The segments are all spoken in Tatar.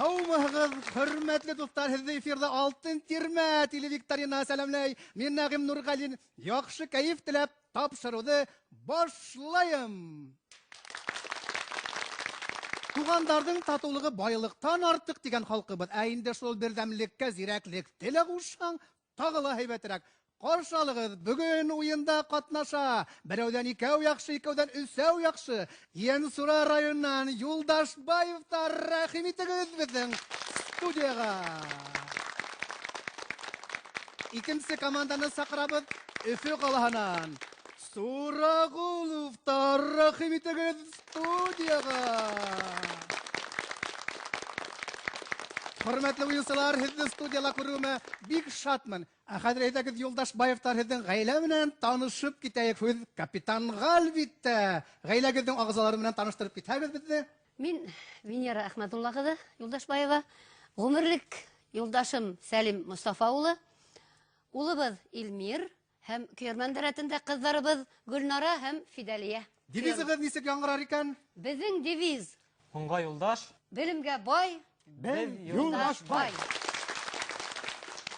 Saumağız, hürmetli dostlar, sizde efirde altın tirme televiktorina selamlay. Men Nagim Nurgalin, yaxşı kayıf tilep tapşırıdı başlayım. Туғандардың татулығы байлықтан артық деген халқыбыз. Әйінде шол бердәмлікке зирәклік тілі ұшан тағыла хейбәтірәк. Қаршалығыз бүгін ойында қатнаша. Біреуден икәу яқшы, икәуден үсәу яқшы. Енсура районынан Юлдашбаевтар рәхим итігіз біздің студияға. Икенче команданы сақырабыз Өфе қаласынан. Сурағұловтар рәхим итігіз студияға. Hürmetli oyuncular, sizin stüdyala kurumu big şatman. Hadi ederiz Yo'ldashbayevlar sizin gayle bilen tanışıp gitayık. Siz Kapitan Galvit'te gaylagizin ağzaları bilen tanıştırıp gitayız bizi. Min Venera Ahmedullah kızı Yo'ldashbayeva. Ömürlük yoldaşım Selim Mustafa ulu. Ulubuz İlmir. Hem körmenderetinde kızlarımız Gülnara hem Fideliye. Deviziniz nisik yaңғырар икән? Bizim deviz. Онға yoldaş. Bilimge boy. Ben Yo'ldashbay.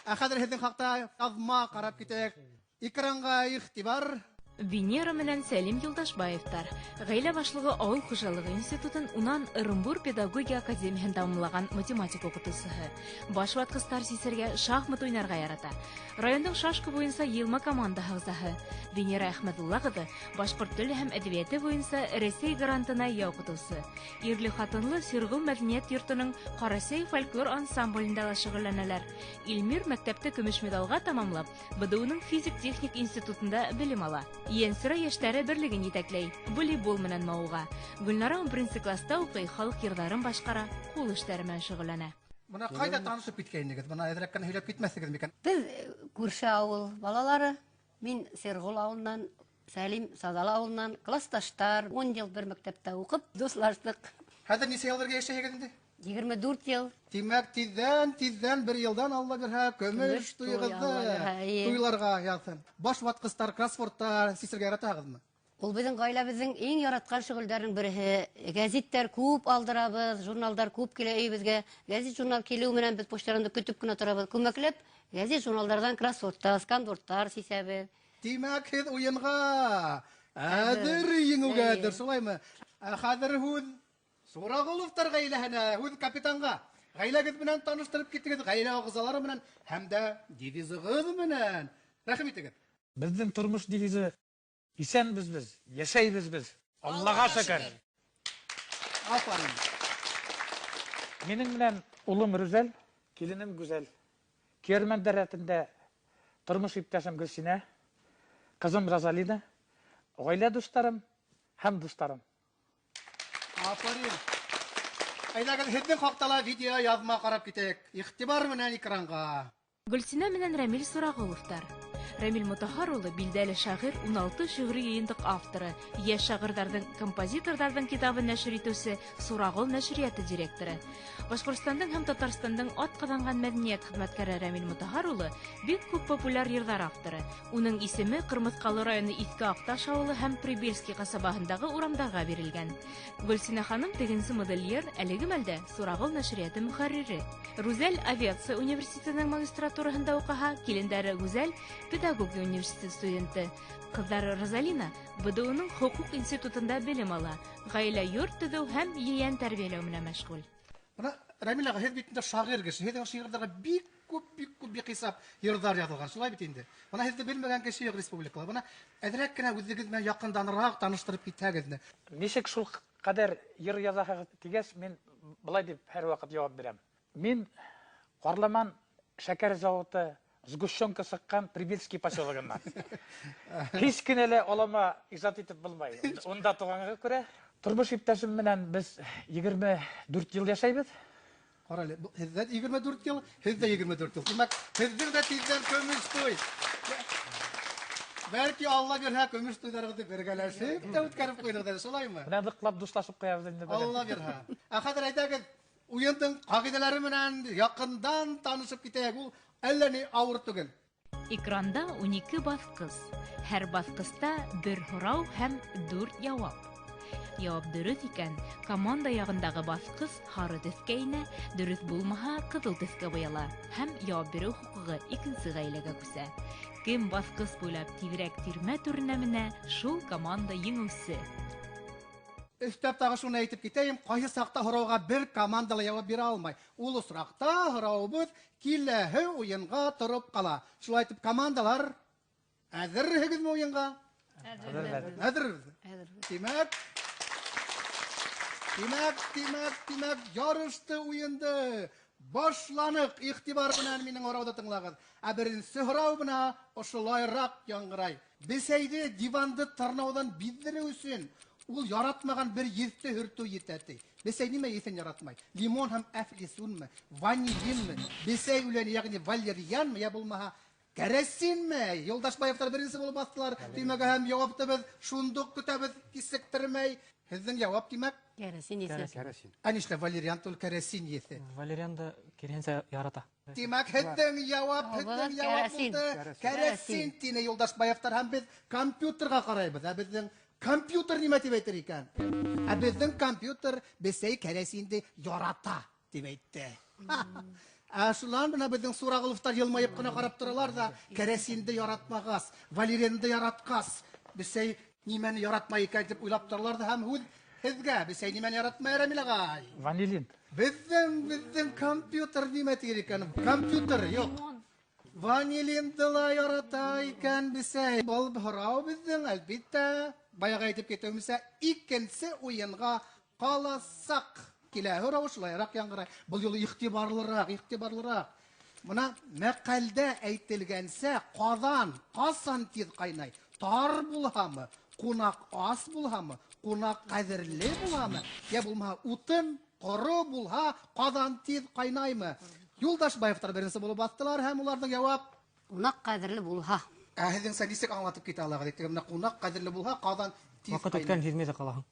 Hadi sizin hakta azma qarab gitayık. Ekranға ихтибар. Венера менән Сәлим Юлдашбаевтар ғаилә башлыгы авыл хуҗалыгы институтын, унан Ырымбур педагогия академияһын тәмамлаган математик укытучысы. Баш ваткыстар сисергә шахмат уйнарга ярата. Райондың Шашка буенча йылма команда ағзаһы. Венера Әхмәдулла кызы башкорт теле һәм әдәбияты буенча Рәсәй грантына ия укытучысы. Ирле хатынлы Сиргыл мәдәният йортының Карасай фольклор ансамблендә ла шөгыльләнәләр. Илмир мәктәптә көмеш медалга тәмамлап, БДУның физик-техник институтында белем ала. Енсыра яшьтәре берлеген итәкләй, волейбол менән мауга. Гөлнара 11 класста укый, халык йырдарын башкара, кул эшләре белән шөгыльләнә. Бuna кайда танышып киткәнегез? Бuna әзрәккән һөйләп китмәсегез микән? Biz күрше авыл балалары. Мин Сергул авылынан, Сәлим Садал авылынан, классташтар, 10 ел бер мәктәптә укып, дуслаштык. Хәзер ничә ел бергә яшәйсегез инде? 24 ел. Тимәк, тиздән bir елдан Алла бирһә, көмеш туйгызды. Туйларга ягсын. Баш ваткыстар, кроссвордтар сисергә яратагызмы? Ул безнең гаиләбезнең иң яраткан шөгыльләрнең бере. Гәзиттәр күп алдырабыз, журналдар күп килә өебезгә. Гәзит журнал килү менән без почтарында көтүп кенә торабыз. Күмәкләп, гәзит журналдардан кроссвордтар, сканвордтар сисәбез. Тимәк, һез уенга әдер еңүгәдер, шулаймы? Хәзер һүз Сурағұловтар гаиләһенә, һүз капитанга. Гаиләгез белән таныштырып киттегез, гаилә агзалары белән һәм дә девизыгыз белән. Рәхим итегез. Безнең тормыш девизы исәнбез без, яшәйбез без. Аллага шөкер. Афарин. Минем белән улым Рүзәл, киленем Гүзәл. Кермәндә рәтендә тормыш иптәшем Гөлсинә, кызым Розалина, гаилә дусларым һәм дусларым. Афарин. Әйдәгез һездән хактала видео язма карап китәек. Ихтибар менән экранга. Гөлсинә менән Рамил Сурагуловтар. Рамил Мутахар улы билдәле шагыйрь, 16 шигъри йыентык авторы, яшь шагыйрьләрнең, композиторларның китабын нәшер итүче, Сурагул нәшрияты директоры. Башкортстандың һәм Татарстандың атказанган мәдәният хезмәткәре Рамил Мутахар улы бик күп популяр йырдар авторы. Уның исеме Кырмыскалы районы Иске Акташ авылы һәм Прибельский касабаһындагы урамнарга бирелгән. Гөлсинә ханым тегенче модельер, әлеге мәлдә Сурагул нәшрияты мөхәррире. Рүзәл авиация университетының магистратураһында укыга, килендәре Гүзәл педагогия университеты студенты. Кызлары Розалина БДУның хукук институтында белем ала. Гаилә йорт төзү һәм йыен тәрбияләү менән мәшгуль. Бuna Рамил ага, һез бит инде шагыйрь кеше. Һезнең шигырьләргә бик күп бихисап йырдар язылган. Шулай бит инде. Бuna һез белмәгән кеше юк республикада. Бuna әзрәк кенә үзегез белән якынданрак таныштырып китәгезне. Ничек шул кадәр йыр язаһыгыз дигәч, мин булай дип һәр вакыт җавап бирәм. Мин Карламан шәкәр заводы сгущенка сыккан Прибельский поселогыннан. Һич кенә алама иҗат итеп булмай. Унда туганга күрә, тормыш иптәшем менән без 24 ел яшәйбез. Карале, һездә 24 ел, һездә 24 ел. Димәк, һездә дә тиздән көмеш туй. Бәлки Алла бирһә көмеш туйдарыгызды бергәләшеп тә үткәреп куйдыгыз, шулаймы? Менә быклап дуслашып куябыз инде. Алла бирһә. Хәзер әйтәгез, уендың кагыйдәләре менән якындан танышып китәек. Ул әллә ни авыр түгел. Экранда 12 баскыс. Һәр баскыста бер һорау һәм 4 җавап. Яуап дөрес икән, команда ягындагы баскыс һары төскә инә, дөрес булмаһа, кызыл төскә буяла һәм яуап бирү хукугы икенче гаиләгә күсә. Кем баскыс буйлап тизрәк тирмә түренә менә, шул команда еңүсе. Өстәп тагы шуны әйтеп китәйем, кайсы сакта һорауга бер командалы яуап бирә алмай. Ул осракта һораубыз киләһе уенга торып кала. Шулай итеп, командалар әзерһегезме уенга? Әзер. Димәк, ярышты уенды. Башланык, игътибар белән минең орауда тыңлагыз. Ә беренче һорау бына ошылайрак яңгырай. Бесәйде диванды тырнаудан биздереү өчен ул яратмаган бер йөзтә хөртү җитәти. Бесәй нимә исен яратмай? Лимон һәм әфлисунмы? Ванилинмы? Бесәй үлән, ягъни валерьянмы? Я булмаһа кәрәсинме? Юлдашбаевтар беренче булып бастылар. Димәк, һәм җавапты без шундук көтәбез, кисектермәй. Һезнең җавап димәк? Кәрәсин есе. Әнишлә валерьян тул кәрәсин есе. Валерианды керенсе ярата. Димәк, һезнең җавап булды. Кәрәсин тине Юлдашбаевтар һәм без компьютерга карайбыз. Ә безнең компьютер нимә дип әйтер икән? Ә безнең компьютер бесәй кәрәсинде ярата дип әйтте. Ә шулар менә безнең Сурагыловтар елмаеп кына карап торалар да, кәрәсинде яратмагас, валерьянды яраткас, бесәй нимәне яратмай икән дип уйлап торалар да һәм һезгә бесәй нимәне яратмай Рамил агай? Ванилин. Безнең компьютер нимә тигән икән? Компьютер юк. Ванилинды ла ярата икән бесәй. Был һорау безнең әлбиттә баягы әйтеп китәүемсә икенче уенга каласак. Киләһе һорау шулайрак яңгырай. Бу юлы игътибарлырак. Мона мәкалдә әйтелгәнсә, казан касан тиз кайнай? Тар булһамы? Кунак ас булһамы? Кунак кадерле булһамы? Я булмаһа утын коры булһа, казан тиз кайнаймы? Юлдашбаевтар беренче булып баттылар һәм уларның җавап Кунак кадерле булһа. Һезнең нисек аңлатып китә алагыз? Әйтәм, кунак кадерле булһа, казан тиз Вакыт кайнай. үткән һизмәй дә калаһың.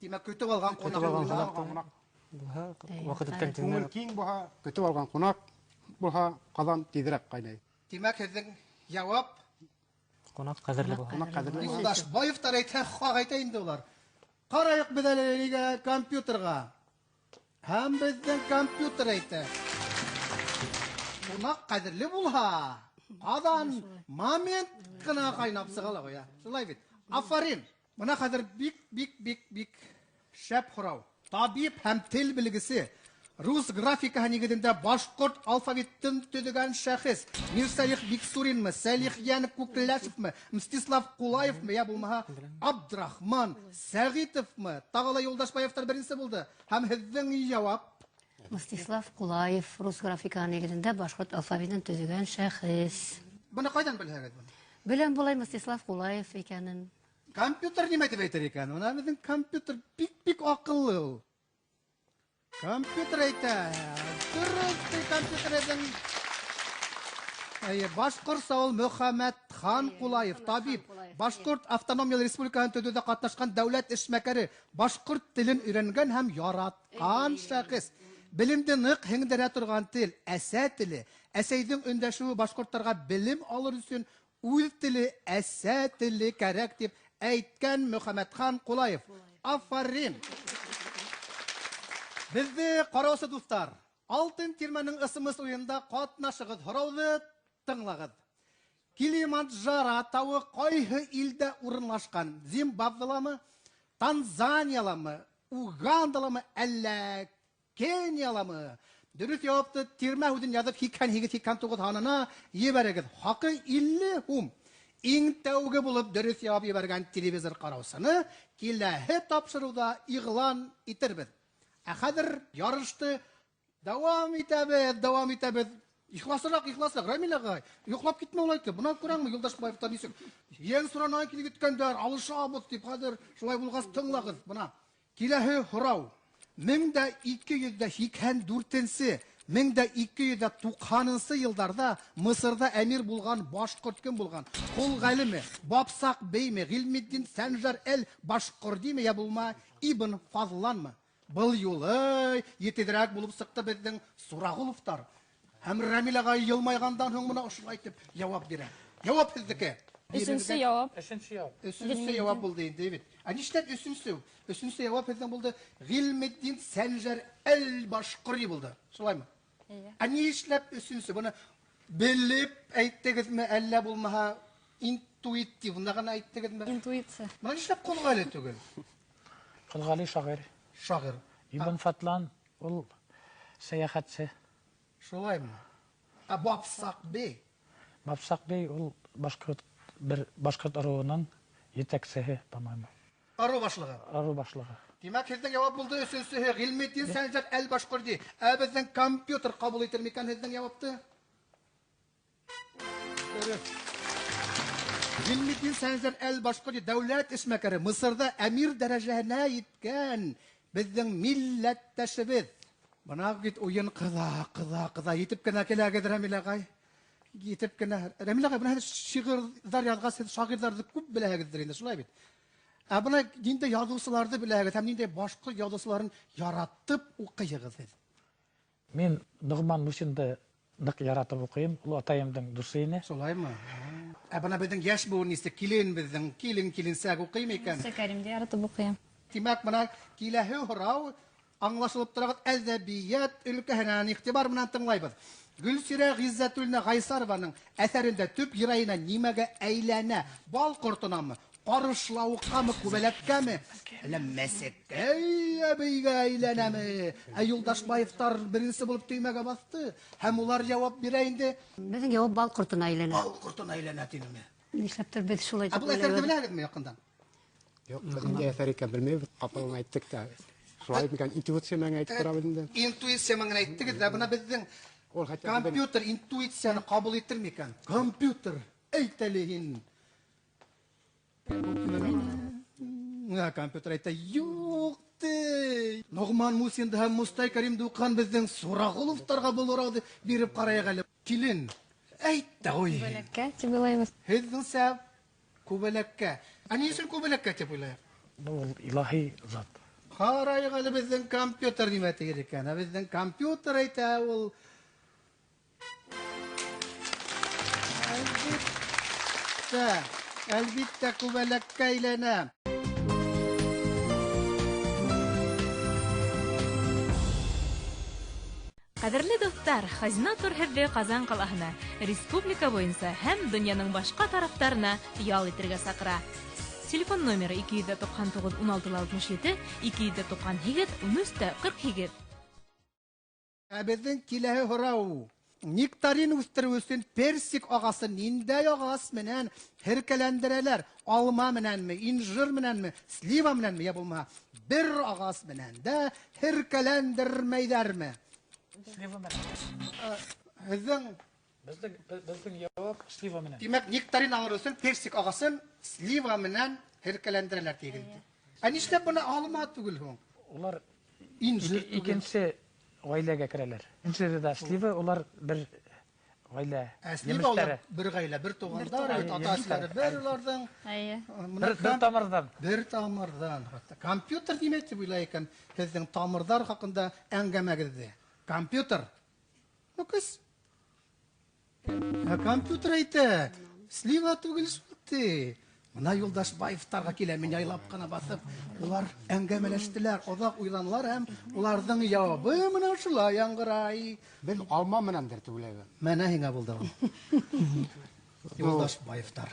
Димәк, көтеп алган кунак булһа, Вакыт үткән Күңел һизмәй. киң булһа, көтеп алган кунак булһа, казан тизрәк кайнай. димәк, һезнең җавап Кунак кадерле булһа. Кунак кадерле булһа. Юлдашбаевтар әйтә, хак инде улар. Карайык без әле компьютерга. Һәм безнең компьютер әйтә. Кунак кадерле булһа, казан момент кына кайнап сыгыла гыя. Шулай бит. Афарин. Мона хәзер бик шәп һорау. Табиб һәм тел белгесе, рус графикаһы нигезендә башкорт алфавитын төзегән шәхес, Мирсалих Биксуринмы, Салихьян Куклашевмы, Мстислав Кулаевмы, я булмаһа Абдрахман Сәгитовмы, тагыла Юлдашбаевтар беренче булды. Һәм һезнең җавап Мстислав Кулаев, рус графика нигезендә башкорт алфавитын төзегән шәхес. Буны кайдан беләсегез? Беләм булай Мстислав Кулаев икәнен. Компьютер нимә дип әйтер икән? Мона безнең компьютер бик акыллы ул. Компьютер әйтә. Дөрес, компьютердән Башкорт Саул Мөхәммәд хан Кулаев, табиб, Башкорт автономия республикаһын төзүдә катнашкан дәүләт эшмәкәре, башкорт телен өйрәнгән һәм яраткан шәхес. Белемде нык һеңдерә торган тел, әсә теле. Әсәйдең өндәшүе башкортларга белем алыр өчен үз теле, әсә теле кәрәк дип әйткән Мөхәммәд хан Кулаев. Афарин. Безне караучы дуслар, алтын тирмәнең ысымыз уенда катнашыгыз, һорауны тыңлагыз. Килиманджаро тауы кайһы илдә урынлашкан? Зимбабвеламы, Танзаниyaламы, Угандаламы, әллә Кенияламы? Дөрес җавапты тирмә үден язып һикән ханына ебәрегез. Хакы 50 һум. Иң тәүге булып дөрес җавап ебәргән телевизор караусыны киләһе тапшыруда игълан итербез. Ә хәзер ярышты дәвам итәбез. Ихласрак, Рамил агай. Йоклап китмә ул әйтте. Бuna күрәңме Юлдашбаевтар нисек? Ең сорана килеп киткәндәр, алышабыз дип хәзер шулай булгас тыңлагыз. Бuna киләһе һорау. 1284-1290 елларда Мисырда әмир булган башкорт кем булган? Кул галиме, Бапсак бейме, Гилметдин Сәнжар әл-Башкордиме, я булма Ибн Фазланмы? Был юлы етедрәк булып сыкты безнең Сурагыловтар. Һәм Рамил агай елмайгандан һуң моны ошылай итеп җавап бирә. Җавап һезнеке. Üçüncü cevap. Üçüncü cevap. Üçüncü cevap buldu indi, evet. Nişlet üçüncü? Üçüncü cevap bizden buldu. Gilmeddin Sencer el-Başkuri buldu. Şolay mı? Nişlet üçüncü? Bunu bilip ayttıgız mı, elle bulmaha intuitif, bundan ayttıgız mı? Intuitsiya. Buna nişlet kolgalı tügül. Kılgali şair. Şagir. İbn Fatlan ol seyahatçi. Şolay mı? Bapsak Bey. Mapsak Bey ol Başkurt aruğunun yetekçisi tamamı. Arı başlığı. Arı başlığı. Demek sizden cevap buldu. Üçüncü Gilmeddin Sencer el-Başkuri. Bizden kompüter kabul etilmeyen sizden cevaptı. Gilmeddin Sencer el-Başkuri devlet ismekeri Mısır'da emir derecesine yetken bizden milletteşimiz. Bana git oyun kıza yetip kena kelagedir emilagay. Yetip kena emilagay bana şiirler yazgası şairlerde küp bilegedir indi şulay bit. Buna dinde yazıcılarda bilegedir hem dinde başka yazıcıların yaratıp okuyuyoruz. Men Nuğman Muşin'de nık yaratıp okuyayım. Ulu atayımdın dusini. Şolay mı? Bana bizden yaş boğun iste kilin sağ okuyayım eken. Sekarimde yaratып okuyam. Demek bana kilehi hurav anlaşılıp durağıt edebiyat ülkehenen iktibar bilen tınlaybız. Gülsire Gizzetülne Gaysarovanın eserinde tüp yirayına nimege eylene, bal kurtuna mı, karışlavukka mı, kubelekke mi? Hele mesekkeye beyge eylene mi? Yoldaş Bayıftar birincisi bulup düğmege bastı. Hem ular cevap bireyinde, Bizim cevap bal kurtuna eylene. bal kurtuna eylene dinimi. Nişleptir biz şulay Bu eserde bilelim mi yakından? Yok, ince eser iken bilmeyip kapalını ayttık da. Şolay mikan intuitsiyamen aytıp durabildin. İntuisyon ayttık da buna bizden Ol hatta kompüter intuisyonu kabul ettirmiken. Kompüter eytelihin. Kompüter eyte yok de. Nuğman Musin hem Mustay Karim Dukan bizden Suraguluftarga bul oradı birip karaya gelip. Kilin. Eyte oy. Bölekке çibilayбыз. Hizin sev kubelekke. Anisin kubelekke tepulay. Bu ilahi zat. Karaya gelip bizden kompüter nimeti gereken. Bizden kompüter eyte ol. Elbette kubelekke eylene. Кадерле достар, Хазина Турһеҙҙе Ҡазан ҡалаһына, республика буйынса һәм донъяның башҡа тарафтарына ял итергә саҡыра. Телефон номеры 299-1667, 298-13-48. Bizden kilehi hurau. Niktarin üstürü üstün persik ağası nindey ağası menen herkelendireler. Alma menen mi, injir menen mi, sliva menen mi yapılma. Bir ağası menen de herkelendirmeyler mi? Sliva menen. Bizden Bizden cevap sliva menen. demek niktarin ağırısın persik ağasın sliva menen herkelendireler degildi. İşte buna alma tügül hon. Ular İnjir tügül. ikinci ailəyə kirələr. İkinci də sliva ular bir ailə Sliva olar bir gayle, bir toğandar, atasları bir olardan. Ayı. bir tamardan. Bir tamirdan. Kompüter demekti bu ilayken bizden tamirlar hakkında engeme girdi. Kompüter. O kız. Kompüter aytı. Sliva tugil şulti. Buna yoldaş Bayıftarga kilemin yaylap kana basıp, ular engemeleştiler, odak uylanlar hem ulardan cevabı mına şula yangıray. Ben Alman menen derdi ulayım. Mene hine buldu. Yoldaş Bayıftar.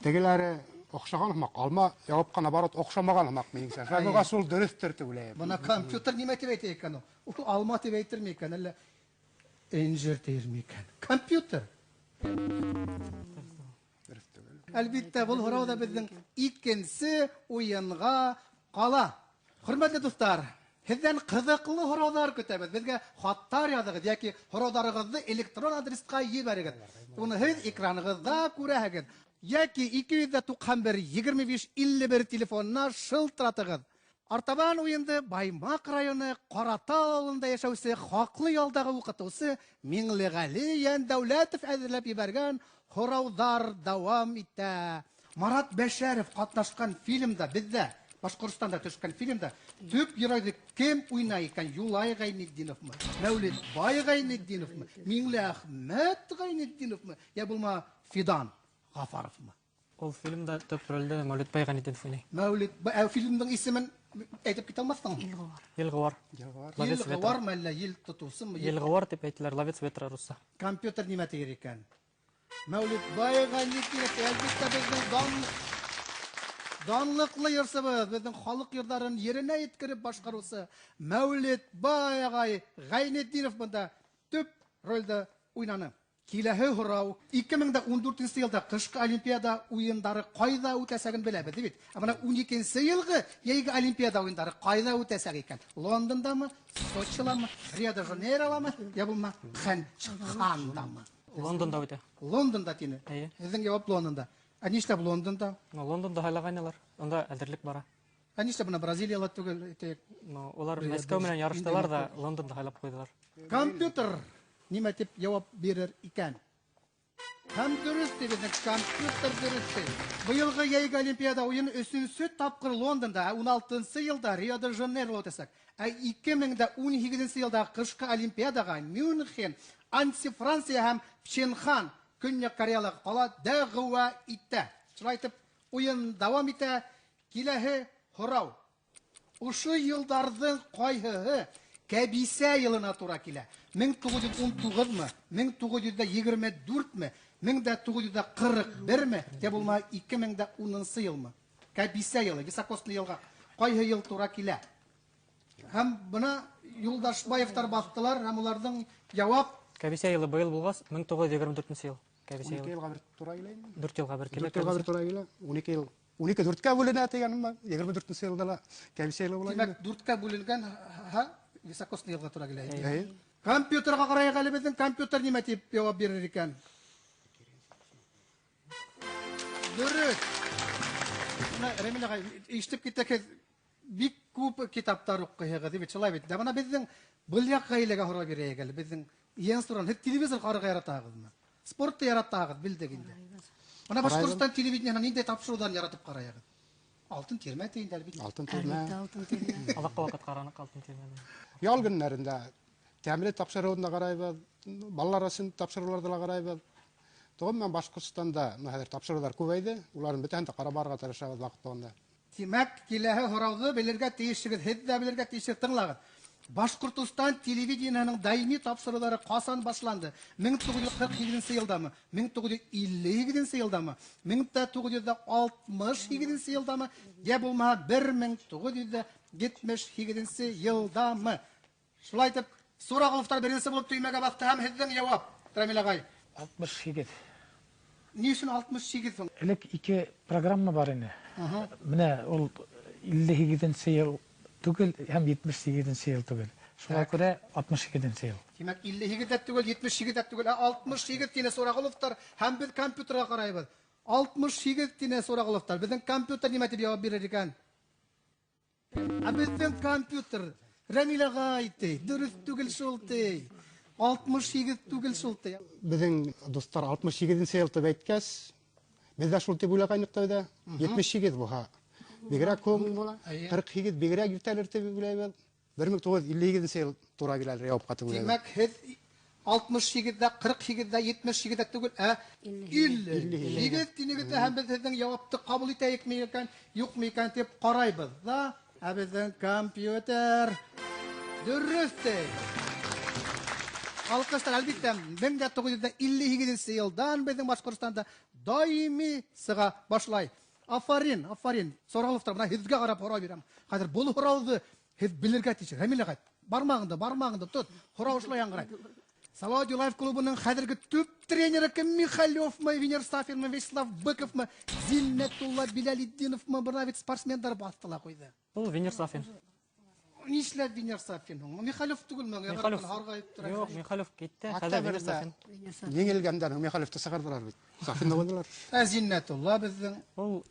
Tegileri okşagan mak, Alma yavap kana barat okşamagan mak meningse. Şaga sol dürüst derdi ulayım. Buna kompüter nimeti beyteyken o. O alma tebeytirmeyken, elle incir teyirmeyken. Kompüter. Elbette bu hurada bizden ikinci oyunga qala. Hürmetli dostlar, sizden kızıklı huralar kütebez. Bizge hattar yazıgız, yaki huradarıgızı elektron adreska yiberigiz. Bunu siz ekranınızda ko'rahigiz. Yaki 291-25-51 telefonuna şıltıratığız. Artaban oyunda Baymak rayonu Qaratau avılında yaşauşu haqlı yoldağı uqıtuvsu Minligali Yen Davlatov әзірләп ебәргән Хоравдар дәвам итә. Марат Бәшәров катнашкан фильмда, бездә, Башкортстанда төшкән фильмда, төп геройды кем уйнай икән? Юлай Гайнетдиновмы? Мәүлид Бай Гайнетдиновмы? Миңле Әхмәт Гайнетдиновмы? Я булма Фидан Гафаровмы? Ол фильмда төп рөлдө Мәүлит Байгәнетдинов уйнай. Мәүлит, фильмның исемен әйтеп китә алмассың? Елгывар. Елгывар мәллә, ел тотусымы? Елгывар дип әйтеләр, Ловец ветра русса. Компьютер нимә тигер икән? Мәүлит Байгәнетдинов әлбәттә безнең данлыклы йырсыбыз, безнең халык йырдарын yerine yetkirib башкаручы Мәүлит Байгәнетдинов монда төп рольдә уйнаны. Киләһе һорау 2014 елда кышкы Олимпиада уеннары кайда үтәсәген беләбез бит. Менә 12 елгы яйгы Олимпиада уеннары кайда үтәсәг икән? Лондондамы, Сочиламы, Рио-де-Жанейроламы, я булма Пхенчхандамы? Лондонда үтә. Лондонда тине. Сезнең җавап Лондонда. Ә нишләп Лондонда? Лондонда хайлаганнар. Анда әзерлек бара. Ә нишләп менә Бразилияла түгел итек? Олар Мәскәү менән ярыштылар да Лондонда хайлап куйдылар. Компьютер нимә дип җавап бирер икән? Һәм дөрес дигез, компьютер дөрес. Быелгы яйгы Олимпиада уены 3нче тапкыр Лондонда, 16нчы елда Рио-де-Жанейро үтәсәк. Ә 2018 елда кышкы Олимпиадага Мюнхен, Франция һәм Пхенчхан Көньяк Кореяга кала дәгъва итә. Шулай итеп, уен дәвам итә. Киләһе һорау. Ушы елларның кайһыһы Кәбисә елына туры килә? 1919мы, 1924мы, 1941мы, я булма 2010 елмы? Кәбисә елы, Високосный елга кайһы ел туры килә? Һәм бuna Юлдашбаевтар бактылар, һәм уларның җавап Кәбисә елы быел булгас 1924 ел. Кәбисә 12 елы. елга бер туры килә. 4 елга бер килә. 4 елга бер туры килә. 12 ел. 12 4кә бүленә дигәнем 24 елда ла Кәбисә елы була. Димәк 4кә бүленгән, Високосный елга туры килә. Компьютерга карайык әле безнең компьютер нимә дип җавап бирер икән? Дөрес. Ремил агай, ишетеп китәк, бик күп китаптар укыйгыз дип шулай бит. Менә безнең быяк гаиләгә һора бирәйек әле. Безнең яңа соран, телевизор карарга яратагызмы? Спортты яратагыз, билдек инде. Менә Башкортстан телевидениеның нинди тапшырудан яратып караягыз? Алтын тирмә тиенде әлбит. Алтын тирмә. Алакка вакыт каранык алтын тирмәне. Ял көннәрендә тәмле тапшыруына карайбыз, балалар өчен тапшыруларда да карайбыз. Тогы мен Башкортстанда хәзер тапшырулар күбәйде. Уларны бөтен дә карап барырга тырышабыз вакытында. Димәк, киләһе һорауны белергә тиешсез, һез дә белергә тиешсез тыңлагыз. Башкортстан телевидениеның даими тапшырулары касан башланды? 1947 елдамы, 1957 елдамы, 1968 елдамы, я булма 1978 елдамы. Шулай итеп, Сурагыловтар беренче булып төймәгә басты һәм һезнең җавап. Рамил агай. 68. Ни өчен 68? Элек 2 программа бар иде. Менә ул 58 ел түгел һәм 78 ел түгел. Шуңа күрә 62 ел. Димәк, 52 түгел, 72 түгел, 68 тине Сурагыловтар һәм без компьютерга карайбыз. 68 тине Сурагыловтар. Безнең компьютер нимә дип җавап бирер икән? Ә безнең компьютер Рамил агай ди, дөрес түгел шул ди. 68 түгел шул ди. Безнең достар 68 ел дип әйткәс, без дә шул дип уйлаганнык да 78 буга. Бигрәк күп 48 бигрәк иртәләр дип уйлыйбыз. 1958 ел туры килә җавапка дип уйлыйбыз. Димәк, һез 68-дә, 48-дә, 78-дә түгел, 50. Тинегездә һәм без сезнең җавапты кабул итәйекме икән, юкмы икән дип карайбыз да. Ә безнең компьютер дөрес ди. Алкыштар, әлбиттә, 1958 елдан безнең Башкортстанда даими сыга башлай. Афарин, афарин. Сурагыловтар, менә һезгә карап һорау бирәм. Хәзер бу һорауны һез белергә тиеш. Рамил агай, бармагында тот. Һорау шулай яңгырай. Салават Юлаев клубының хәзерге төп тренеры кем? Михайловмы, Венер Сафинмы, Вячеслав Быковмы, Зиннәтулла Билалетдиновмы, бер бит спортсмендар бастыла куйды. Ул Венер Сафин. Нишләп Венер Сафин? Михайлов түгелме? Михайлов. Юк, Михайлов китте. Хәзер Венер Сафин. Еңелгәндән Михайловты сыгырдылар бит. Сафинны булдылар. Зиннәтулла безнең Ул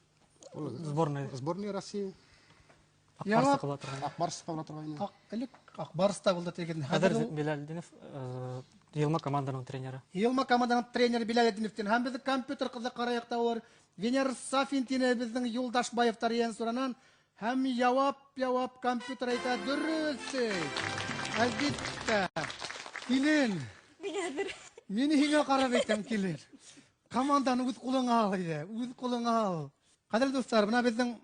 сборная. Сборная России. Ягап Акбарс кабла торган. элек Акбарста булды дигән. Хәзер Билалетдинов Елма команданың тренеры. Елма команданың тренеры Билалетдиновтан һәм безнең компьютер кызы караякта булыр. Венер Сафин тине безнең Юлдашбаевтар ян соранан һәм җавап компьютер әйтә дөрес. Әлбиттә. Килен. Мине һиңа карап әйтәм килен. Команданы үз кулыңа ал иде, үз кулыңа ал. Кадерле достар, мына безнең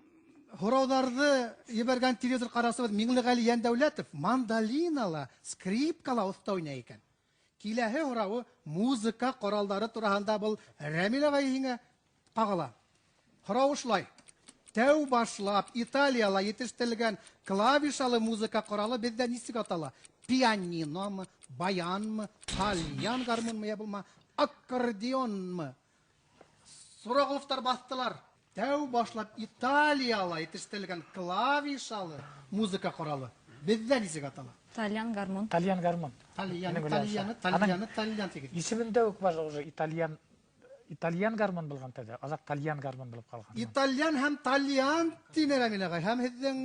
Хурауларды ебәргән телевизор карасыбыз Миңлегали Яндәүләтов мандолинала, скрипкала оста уйный икән. Киләһе һорауы музыка кораллары турында был Рәмил агай һиңа кагыла. Һорау шулай. Тәү башлап Италияла етештелгән клавишалы музыка коралы бездә нисек атала? Пианиномы, баянмы, тальян гармонмы, я булма аккордеонмы? Сураговтар бастылар. Тәү башлап Италияла етештелгән клавишалы музыка коралы бездә нисек атала? Итальян гармон. Тальян гармон. Тальян тигез. Исемендә үк бар уже Итальян гармон булган тәдә. Азак тальян гармон булып калган. Итальян һәм тальян тинер Рәмиләгә. Һәм һезнең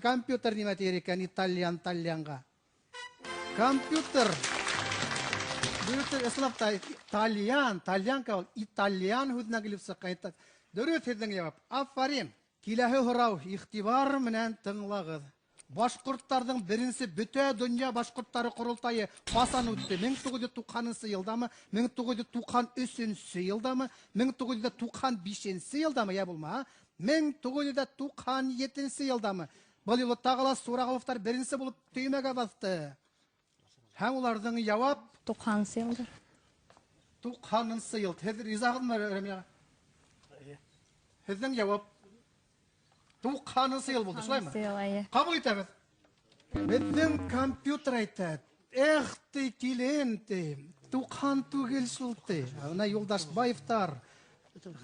компьютер нимә тиер икән тальянга. Компьютер. Бөтен ислапта тальянка итальян һүзнә килеп сыккан. Дөрес һезнең җавап. Афарин. Киләһе һорау игътибар менән тыңлагыз. Башкортларның беренче бөтә дөнья башкортлары курултайы касан үтте? 1990 елдамы, 1993 елдамы, 1995 елдамы я булма? 1997 елдамы. Бу юлы тагыла Сураговтар беренче булып төймәгә басты. Һәм уларның җавап 90 елда. 90 ел. Хәзер ризагызмы, Рәмия? Һезнең җавап 90 ел булды, шулаймы? Кабул итәбез. Безнең компьютер әйтә. Эх ты, килен ты. 90 түгел шул ты. Ана Юлдашбаевтар.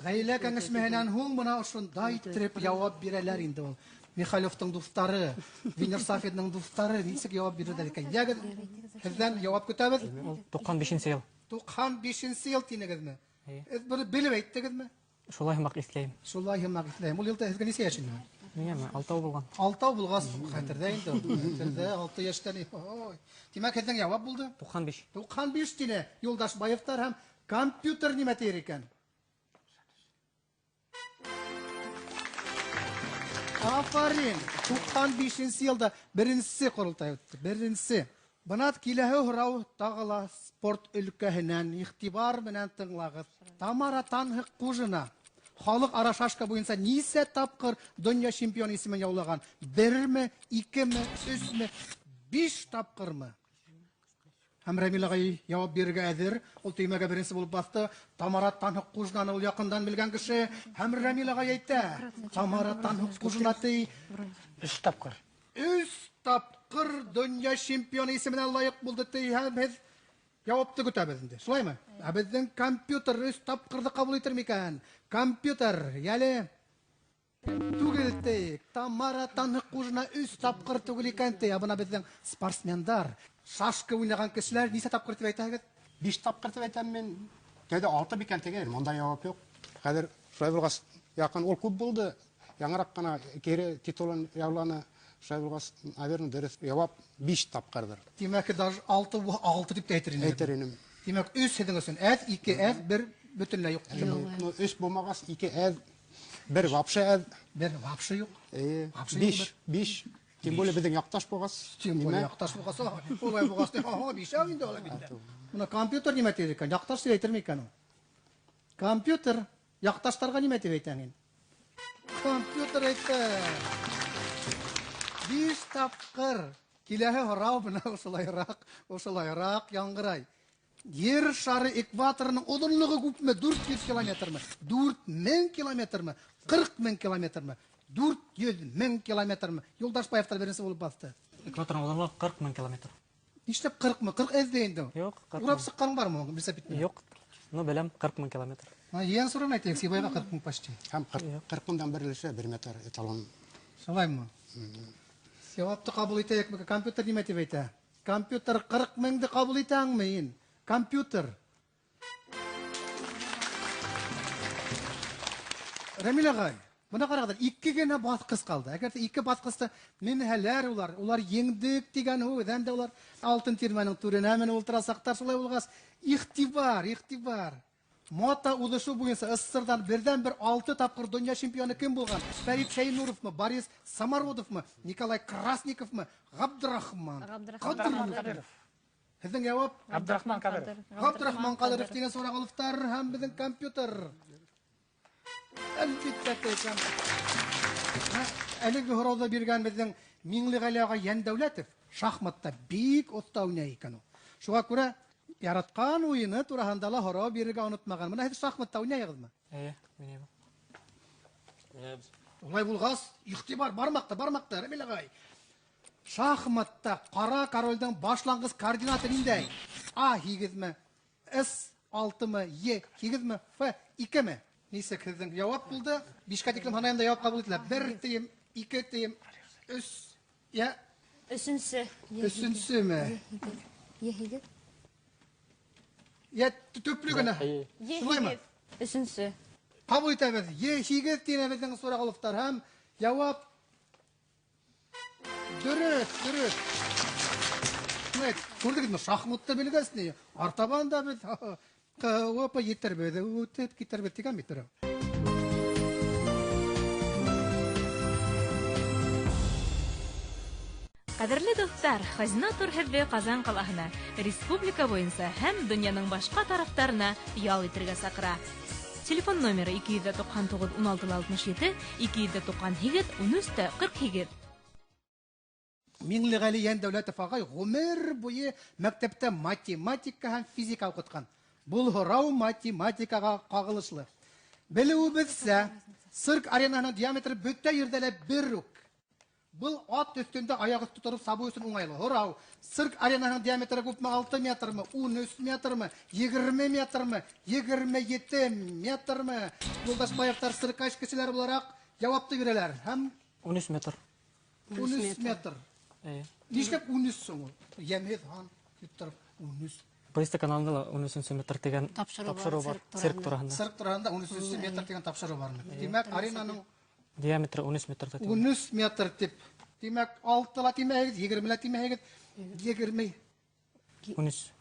Гаилә кәңәшмәһеннән һуң моны шундай итеп җавап бирәләр инде ул. Михайловтың дуслары, Винер Сафетның дуслары нисек җавап бирәләр икән? Ягез, һездән җавап көтәбез. 95 ел. 95 ел тинегезме? Бер белеп әйттегезме? Шулай һымак исләйм. Шулай һымак исләйм. Ул елда һезгә нисә яшендә? Миңәме 6 булган. 6 булгас хәтердә инде. Хәтердә 6 яшьтән. Ой. Димәк һездән җавап булды? 95. 95 тине. Юлдашбаевтар һәм компьютер нимә тиер икән? Афарин. 95 елда беренче курултай үтте. Беренче. Бына киләһе һорау тагыла спорт өлкәһеннән игътибар белән тыңлагыз. Тамара Танһыкужина халык ара шашка буенча нисә тапкыр дөнья чемпионы исемен яулаган? 1ме, 2ме, 3ме, 5 тапкырмы? Һәм Рәмил агай җавап бирергә әзер. Ул төймәгә беренче булып басты. Тамара Танһыкужинаны ул якындан белгән кеше. Һәм Рәмил агай әйтә. Тамара Танһыкужина 3 тапкыр. 3 тапкыр дөнья чемпионы исеменә лаек булды ти. Һәм без җавапты көтәбез инде. Шулаймы? Ә безнең компьютер 3 тапкырды кабул итер микән? Компьютер, яле түгел ти. Тамара Танһыкужина 3 тапкыр түгел икән ти. Бына безнең спортсмендар, шашка уйнаган кешеләр нисә тапкыр дип әйтәгез? 5 тапкыр дип әйтәм мен. Кәдә 6 бикән тегәр. Монда җавап юк. Хәзер Шайбулгас якын ул күп булды. Яңарак кына кире титулын яуланы. Шайбулгас, наверное, дөрес җавап 5 тапкырдыр. Димәк, даже 6 дип әйтер инде. Әйтер инем. Димәк, 3 седең өчен әз, 2 әз, 1 бөтенләй юк. 3 булмагас 2 әз, 1 вообще әз. 1 вообще юк. 5. Тем более безнең якташ булгас. Тем более якташ булгас, улай булгас, 5 инде ул инде. Моны компьютер нимә тиер икән? Якташ дип әйтер микән ул? Компьютер якташларга нимә дип әйтәң? Компьютер әйтә. 5 тапкыр. Киләһе һорау бына ошылайрак яңгырай. Yer шары экваторының озынлыгы күпме? 400 километрме? 4000 километрме? 40000 километрме? 400,000 километрме? Юлдашбаевтар беренче булып басты. Экваторның озынлыгы 40 000 километр. Нишләп 40 40 әзде инде? Юк, 40 Урап сыккан бармы? Белсә бит. Юк. Ну беләм 40 000 километр. Яң сорын әйтәйек, Сибайга 40 000 почти. Һәм 40 мыңдан берилеше 1 метр эталон. Шулаймы? Җавапты кабул итәйек. Компьютер нимә дип әйтә? Компьютер 40 000ды кабул итәңме? Компьютер. Рәмил агай, моны карагыз, 2 генә баскыч калды. Әгәр 2 баскычта минһәләр улар йеңдек дигән һүз, һәм дә улар алтын тирмәнең түренә менә ултырасактар, шулай булгас, игътибар. Мота узышу буенча СССРдан бердән-бер 6 тапкыр дөнья чемпионы кем булган? Фәрит Шәйнуровмы, Борис Самородовмы, Николай Красниковмы, Габдрахман Кадыров. Һеҙҙең яуап Абдрахман Кадыров. Абдрахман Кадыров дигән сорағылыфтар һәм безнең компьютер. Әлбиттә компьютер. Әлеге һорауда биргән безнең Миңлегали ага Яндәүләтов шахматта бик оста уйный икән ул. Шуңа күрә яраткан уйыны тураһында ла һорау бирергә онытмаган. Менә һез шахматта уйнайһығыҙмы? Уйнайбыз. Улай булғас, ихтибар бармаҡта, Рәмил ағай. Шахматта ҡара королдың башланғыс координаты ниндәй? А 8-ме, С 6-мы, Е 8-ме, Ф 2-ме? Нисек һеҙҙең яуап булды? 5-ка тиклем һанайында яуап ҡабул ителә. 1 тием, 2 тием, 3, я өсөнсөмө? Егет. Я төплөгөнә. Шулаймы? Өсөнсө. Ҡабул итәбеҙ. Е8 тине безнең сорағылыфтар һәм яуап дөрөҫ. Күрдегеҙме, шахматты белгәс ни, артабан да беҙ ҡыуып етербеҙ, үтеп китербеҙ тигән бит берәү. Ҡәҙерле дуҫтар, Хазина тур һеҙҙе Ҡазан ҡалаһына, республика буйынса һәм донъяның башҡа тарафтарына ял итергә саҡыра. Телефон номеры 299-1667, 298-13-48. Миңлегали Яндәүләтов ағай ғүмер буйы мәктәптә математика һәм физика уҡытҡан. Был һорау математикаға ҡағылышлы. Белеүебеҙсә, цирк аренаһының диаметры бөтә ерҙә лә бер үк. Был ат өҫтөндә аяҡ өҫтө тороп сабыу өсөн уңайлы. Һорау: цирк аренаһының диаметры күпме? 6 метрмы, 13 метрмы, 20 метрмы, 27 метрмы? Юлдашбаевтар циркач кешеләр булараҡ яуапты бирәләр. Һәм 13 метр. 13 метр. Нишләп 13 соң ул? Йәмһеҙ һан киттер 13. БСТ каналында ла 13 метр тигән тапшырыу бар. Цирк тураһында. Цирк тураһында 13 метр тигән тапшырыу бармы? Димәк, аренаның Диаметры 13 метр. 13 метр тип. Димәк, 6 ла тимәгез, 20 ла тимәгез, 20. 13.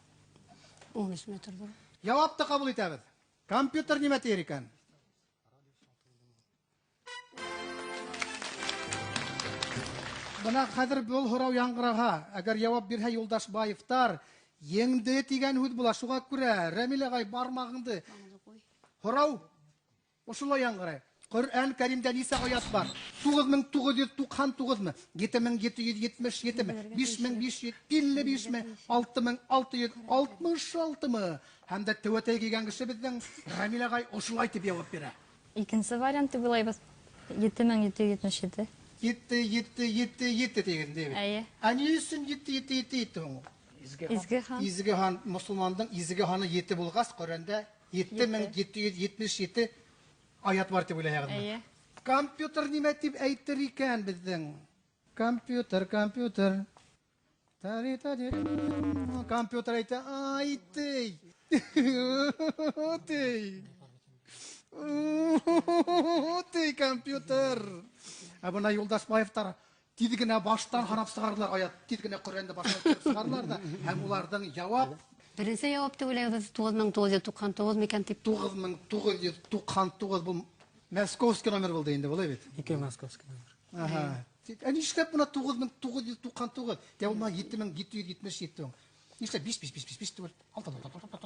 13 метр. Яуапты ҡабул итәбеҙ. Компьютер нимә тиер икән? Бына хәҙер был һорау яңғыраһа, әгәр яуап бирһә Юлдашбаевтар, еңде тигән һүҙ була. Шуға күрә, Рәмил ағай, бармағыңды. Һорау ошолай яңғырай. Ҡөрьән Кәримдә нисә аят бар? 9999-мы? 7777-ми? 5500, 550-ми? 6666-мы? Һәм дә тәүәтәй килгән кеше безнең Рәмил ағай ошолай тип яуап бирә. Икенсе варианты буйлайбыз. 7777. 777 тигән дибез. Әйе. Ә ни өсөн 777 һуң? Изге хан. Изге хан, мусулмандың изге ханы 7 булгас, Коръәндә 7777 аят бар дип уйлайһығыҙмы? Әйе. Компьютер нимә дип әйтер икән безнең? Компьютер. Компьютер әйтә, айтый. Тей компьютер. Ә бына Юлдашбаевтар тиҙ генә баштан һанап сығарҙылар аят. Тиҙ генә Коръәнде баштан сығарҙылар да, һәм уларҙың яуап Беренсе яуапты уйлайбыҙ 9999 микән тип. 9999 был Московский номер булды инде, булай бит. 2 московский номер. Ага. Ә нишләп бuna 9999? Тә булма 7777. Нишләп 5 түгел?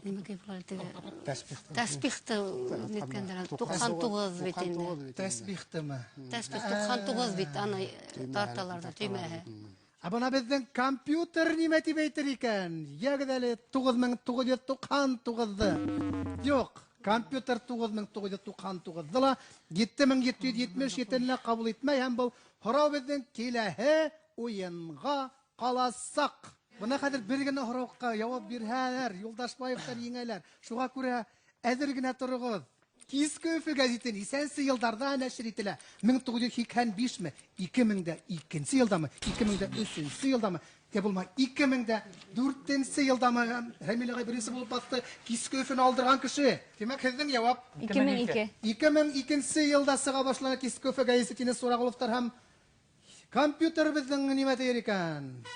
Нимәгә булар теге? Тәсбих. Тәсбихте ниткәндер. 99 бит инде. Тәсбихтеме? Тәсбих 99 бит аны тарталарда төймәһе. Ә бына безнең компьютер нимә дип әйтер икән? Ягъни әле 9999-ды. Юк, компьютер 9999-ды ла 7777-не ҡабул итмәй, һәм был һорау безнең киләһе уйынға ҡаласаҡ. Бына хәҙер бер генә һорауға яуап бирһәләр, Юлдашбаевтар еңәләр. Шуға күрә әҙер генә торығыҙ. Киске Өфө гәзите нисәнсе йылдарда нәшер ителә? 1985-ме? 2002 йылдамы? 2003 йылдамы? Йә булма 2004 йылдамы? Рәмил ағай беренсе булып баҫты. Киске Өфөне алдырған кеше. Демәк, һеҙҙең яуап 2002. 2002 йылда сыға башлана Киске Өфө гәзитенә Сурағоловтар һәм компьютер безнең нимә тиер икән?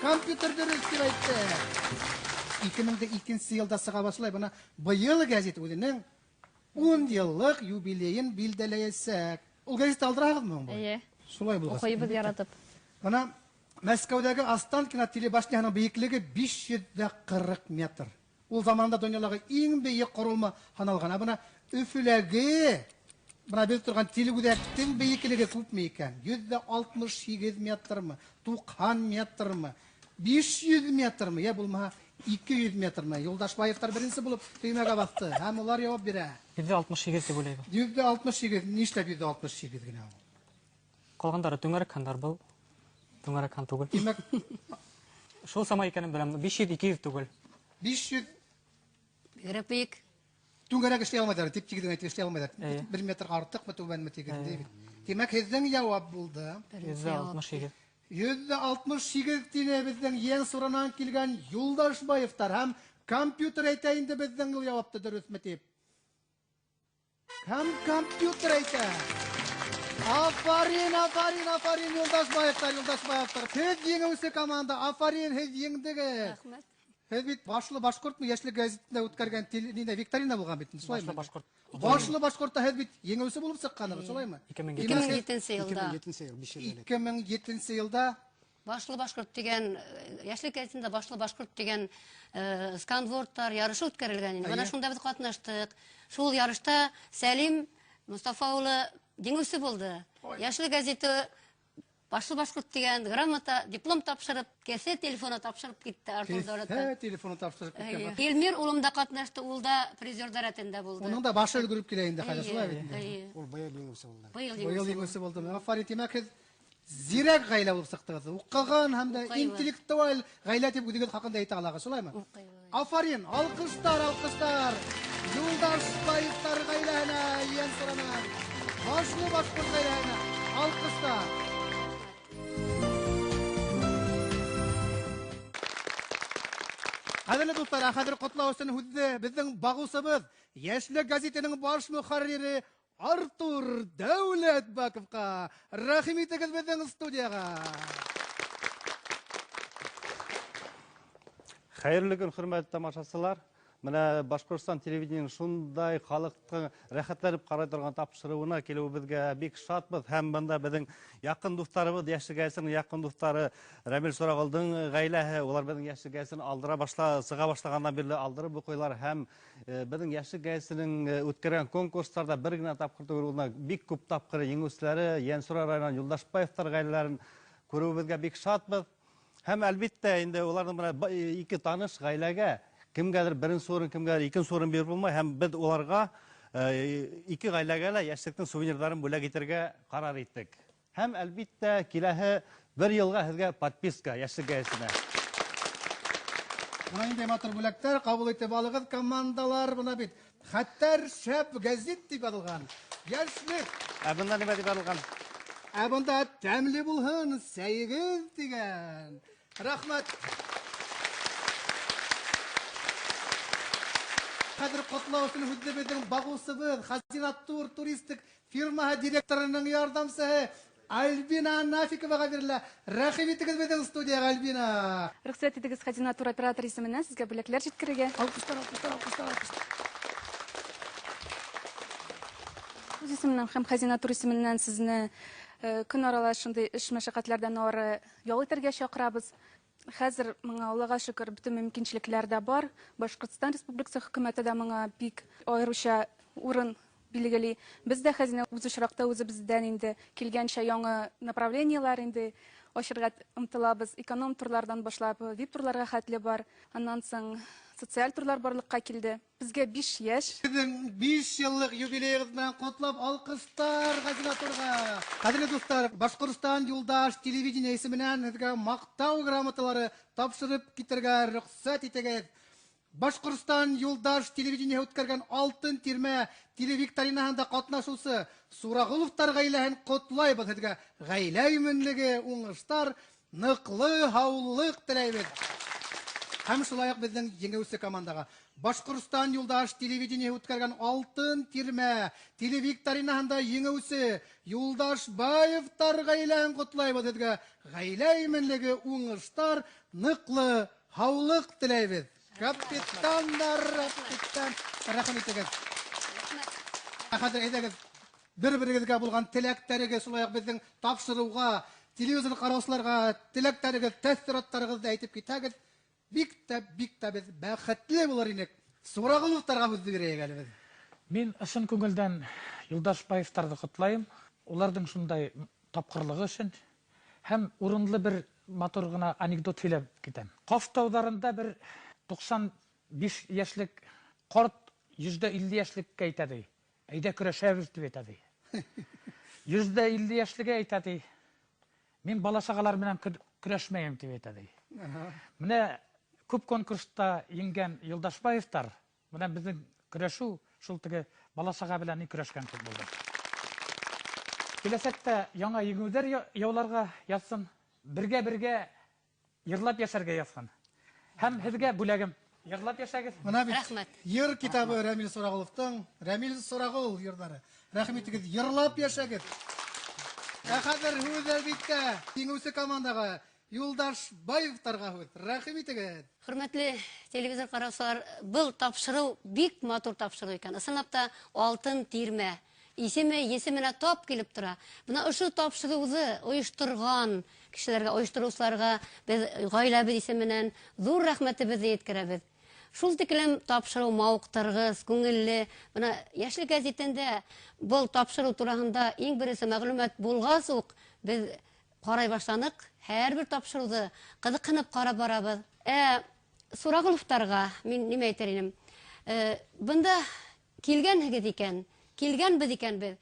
Компьютер дөрөҫ дип әйтте. 2002 йылда сыға башлай. Бына быйыл гәзит үҙенең 10 йыллык юбилейын билдәләйәсәк. Ул гәзит алдыраһығыҙмы? Әйе. Шулай булғас. Уҡыйбыҙ яратып. Бына Мәскәүдәге Останкино телебашняһының биеклеге 540 метр. Ул заманда дөньядагы иң бейек корылма саналган. Бuna Өфөләге бuna без торган телегүзәктең биеклеге күпме икән? 168 метрмы? 90 метрмы? 500 метрмы? Я булмаһа 200 метрмы? Юлдашбаевтар беренче булып төймәгә басты. Һәм улар җавап бирә. 168 дип уйлайбыз. 168, нишләп 168 генә ул? Калгандары түңәрәк хандар был. Түңәрәк хан түгел. Димәк, Шул сама икәнен беләм. 500-200 түгел. 500 Бигрәк бик. түңгәрәк эшләй алмыйлар, дип тигезен әйтеп эшләй алмыйлар. 1 метр артыкмы, түбәнме тигезен дип. Димәк, һезнең җавап булды. 168. 168 тине безнең ең соранан килгән Юлдашбаевтар һәм компьютер әйтә инде безнең җавапты дөресме дип. Һәм компьютер әйтә. Афарин, афарин, афарин, Юлдашбаевтар, Юлдашбаевтар. Һез еңеүче команда, афарин, һез еңдегез. Рәхмәт. Һез бит башлы башкортмы яшьлек газетында үткәргән викторина булган бит, шулаймы? Башкорт. Башлы башкортта һез бит еңеүче булып чыкканыгыз, шулаймы? 2007 елда 2007 ел 5 ел. 2007 елда Башлы башкорт дигән, яшьлек газетында Башлы башкорт дигән сканвордтар ярышы үткәрелгән инде. Менә шунда без катнаштык. Шул ярышта Сәлим Мустафа улы җиңүче булды. Яшьлек газеты Башлы башкорт дигән грамота, диплом тапшырып, кесе телефоны тапшырып китте Артур Дәүләтов. телефоны тапшырып киткән. Илмир улым да катнашты, ул да призердар рәтендә булды. Оның да башы өлгөрүп килә инде хәзер, шулай бит. Ул бая еңүче булды. Быел Быел җиңүче еңүче булды. Афарин, димәк, һез зирәк гаилә булып чыктыгыз. Укыган һәм дә интеллектуаль гаилә дип үзегез хакында әйтә аласыз, шулаймы? Афарин, алкыштар, алкыштар. Юлдашбаевтар гаиләһенә ян сорана. Башлы башкорт гаиләһенә алкыштар. Кадерле дуслар, хәзер котлау өчен һүзне безнең багусыбыз, Яшьлек газетының баш мөхәррире Артур Дәүләтбаковка. Рәхим итегез безнең студияга. Хәерле көн, хөрмәтле тамашачылар. Менә Башкортстан телевидениеның шундай халыкны рәхәтләнеп карый торган тапшыруына килүебезгә бик шатбыз. Һәм монда безнең якын дусларыбыз, яшьлек газетының якын дуслары Рамил Сурагалдың гаиләһе, улар безнең яшьлек газетен сыга башлаганнан бирле алдырып укыйлар һәм безнең яшьлек газетының үткәргән конкурсларда бер генә тапкыр түгел, бик күп тапкыр җиңүчеләре Янсура районының Юлдашбаевтар гаиләләрен күрүебезгә бик шатбыз. Һәм әлбиттә инде уларның менә ике таныш гаиләгә кемгәдер беренче урын, кемгәдер икенче урын биреп булмай, һәм без уларга ике гаиләгә лә яшьлектең сувенирларын бүләк итәргә карар иттек. Һәм әлбиттә киләһе бер елга һезгә подписка яшьлек газетына. Бuna инде матур бүләктәр кабул итеп алыгыз, командалар буна бит. Хәттәр шәп газет дип аталган. Яшьлек. Бунда нимә дип аталган? Бунда тәмле булһын, сәйгез дигән. Рәхмәт. Хәзер котлау өчен һүзне безнең багусыбыз, Хазинат тур туристик фирмаһы директорының ярдәмчесе Альбина Нафиковага бирелә. Рәхим итегез безнең студияга, Альбина. Рөхсәт итегез Хазина тур оператор исеменнән сезгә бүләкләр җиткерергә. Алкыштар, алкыштар, алкыштар, алкыштар. Үз исеменнән һәм Хазина тур исеменнән сезне көн аралаш шундый эш мәшәкатьләрдән ары ял итәргә чакырабыз. Хәзер моңа Аллага шөкер бөтен мөмкинчелекләр дә бар. Башкортстан Республикасы хөкүмәте дә моңа бик аеруча урын билгели. Без дә Хәзинә үз очракта үзебездән инде килгәнчә яңа направлениеләр инде ачырга омтылабыз. Эконом турлардан башлап, VIP турларга хәтле бар. Аннан соң социаль турлар барлыкка килде. Безгә 5 яшь. Sizin 5 yıllık юбилейiniz белән котлап алкыштар Хазина турга. Кадерле дуслар, Башкортстан Юлдаш телевидение исеменнән сезгә мактау грамоталары тапшырып китергә рөхсәт итегез. Башкортстан Юлдаш телевидение үткәргән алтын тирмә телевикторинаһында катнашучы Сурагуловтар гаиләһен котлайбыз. Сезгә гаилә иминлеге, уңыштар, ныклы һаулык теләйбез. Һәм шулай ук безнең җиңүче командага Башкортстан Юлдаш телевидение үткәргән алтын тирмә телевикторинаһында җиңүче Юлдашбаевтар гаиләһен котлайбыз. Сезгә гаилә иминлеге, уңыштар, ныклы һаулык теләйбез. Капитандар, капитан, рәхмәт итегез. Хәзер әйдәгез, бер-берегезгә булган теләктәрегез, шулай ук безнең тапшыруга телевизор караучыларга теләктәрегез, тәэсираттарыгызды әйтеп китәгез. Бик тә без бәхетле булыр инек. Сурагыловтарга үз бирәйек әле без. Мин ысын күңелдән Юлдашбаевтарны котлайм. Уларның шундай тапкырлыгы өчен һәм урынлы бер матур гына анекдот сөйләп китәм. Каф таударында бер 95 яшьлек карт 150 яшьлеккә әйтә. Әйдә көрәшәбез дип әйтә. 150 яшьлегә әйтә. Мин баласагалар белән көрәшмәйм дип әйтә. Менә күп конкурста иңгән Юлдашбаевтар, менә безнең көрәшү шул теге баласага белән ни көрәшкән кебек булды. Киләсәктә яңа еңүләр яуларга язсын, бергә йырлап яшәргә язсын. Һәм һезгә бүләгем, йырлап яшәгез. Менә бит Рәхмәт. йыр китабы Рамил Сурагуловтың, Рамил Сурагул йырлары. Рәхмәт итегез, йырлап яшәгез. Хәзер һүз әлбиттә еңүче командага Юлдашбаевтарга һүз. Рәхмәт итегез. Хөрмәтле телевизор караучылар, был тапшыру бик матур тапшыру икән. Ысынлап та алтын тирмә. Исеменә тап килеп тора. Бuna ошо тапшыруны оештырган кешеләргә, оештыручыларга без гаиләбез исеменнән зур рәхмәтебезне yetkерәбез. Шул тиклем тапшыру мавыктыргыз, күңелле. Бuna яшьлек гәзитендә был тапшыру турында иң беренче мәгълүмат булгас ук без карай башланык. Һәрбер тапшыруды кызыкынып карап барабыз. Сурагыловтарга мин нимә әйтер идем? Бында килгәнһегез икән, килгәнбез икән без.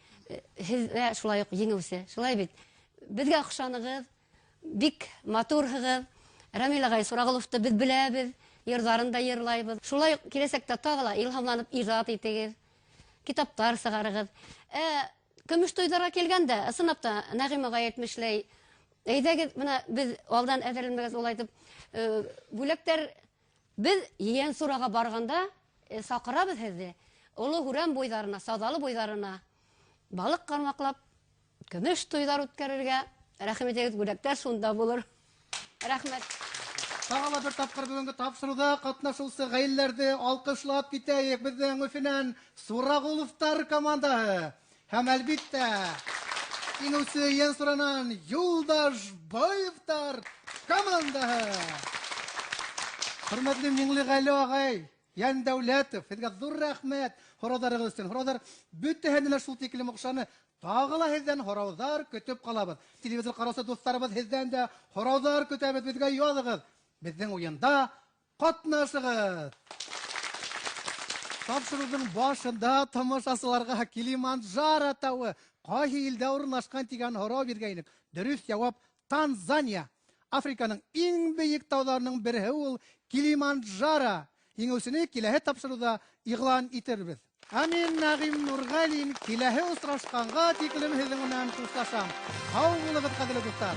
Һез шулай ук еңүче, шулай бит. Безгә охшаныгыз, бик матурһыгыз. Рамил агай Сурагыловты без беләбез, йырларында йырлайбыз. Шулай ук киләсәктә тагыла илһамланып иҗат итегез, китаптар сыгарыгыз. Көмеш туйдарға килгәндә, ысынлап та Нәгыйм агай әйтмешләй, әйдәгез, менә без алдан әзерләнмәгез ул әйтеп, бүләктәр без Йен Сурага барганда сакырабыз һезне. Олы Хүрән буйдарына, Садалы буйдарына балык кармаклап, көмеш туйдар үткәрергә. Рәхмәт итегез, бүләктәр шунда булыр. Рәхмәт. Тагыла бер тапкыр бүгенге тапшыруда катнашучы гаиләләрне алкышлап китәйек. Безнең Өфенән Сурагуловтар командаһы. Һәм әлбиттә еңүче Йен Суранан Юлдашбаевтар командаһы. Хөрмәтле Миңлегали агай, Ян Дәүләтов, һезгә зур рәхмәт. Хороздарыгыз өчен. Хороздар бөтәһенә шул тиклем охшаны. Тагыла һездән хороздар көтеп калабыз. Телевизор караса дусларыбыз һездән дә хороздар көтәбез, безгә языгыз. Безнең уенда катнашыгыз. Тапшырудың башында тамашачыларга Килиманджаро тауы кайһы илдә урнашкан дигән һорау биргәйнек. Дөрес җавап Танзания. Африканың иң бөек тауларының бере ул Килиманджаро. Еңүчене киләһе тапшыруда игълан итербез. Амин Нәгыйм Нургалин киләһе очрашканга тиклем һезнең белән хушлашам. Һау булыгыз, кадерле дуслар.